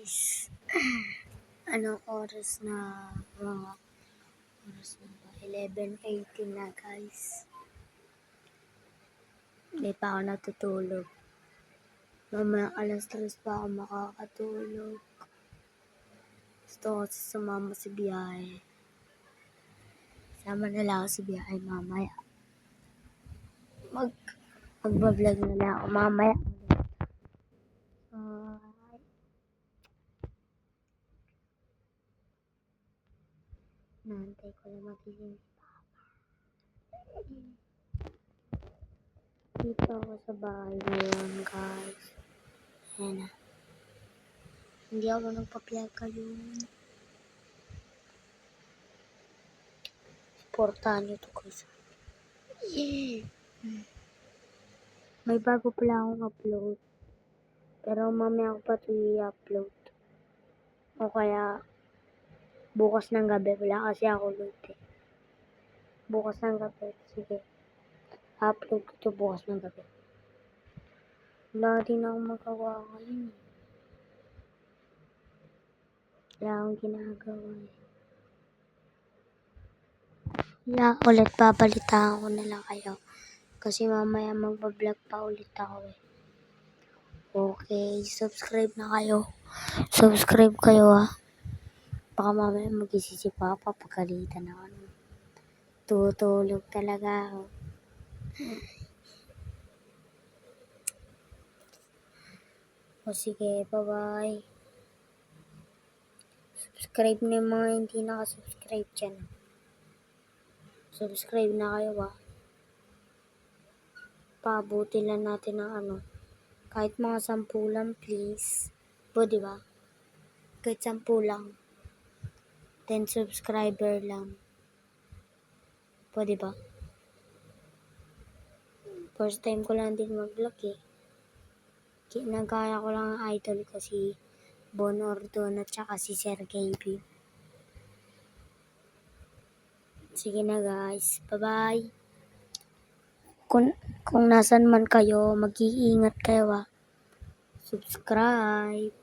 guys. Anong oras na? Mga oras na ba? 11:18 na guys. Hindi pa ako natutulog. Mamaya alas 3 pa ako makakatulog. Gusto ko kasi sumama sa biyahe. Sama na lang ako sa biyahe mamaya. Magbablog na lang ako mamaya. Nantay ko lang magising si Papa. Dito ako sa bahay ngayon guys. Ayan na. Hindi ako nagpa-vlog ngayon. Supportahan nyo to guys. May bago pala akong upload. Pero mamaya ako pa ito i-upload. O kaya bukas ng gabi. Wala kasi ako load eh. Bukas ng gabi. Sige. Upload ko ito bukas ng gabi. Wala din akong magawa ngayon. Wala akong ginagawa eh. Wala ulit, babalitaan ko na lang kayo. Kasi mamaya magbablog pa ulit ako eh. Okay, subscribe na kayo. Subscribe kayo ah. Baka mamaya magising si Papa, pagkalitan ako. Tutulog talaga ako. O sige, bye-bye. Subscribe na yung mga hindi nakasubscribe dyan. Subscribe na kayo ah. Pabuti lang natin ng ano. Kahit mga 10 lang, please. O, diba? Kahit 10 lang. 10 subscriber lang. O, diba? First time ko lang din mag-vlog eh. Nagaya ko lang ang idol ko si Bon Ordon at saka si Sergey B. Sige na guys. Bye-bye. Kung nasan man kayo, mag-iingat kayo ah. Subscribe.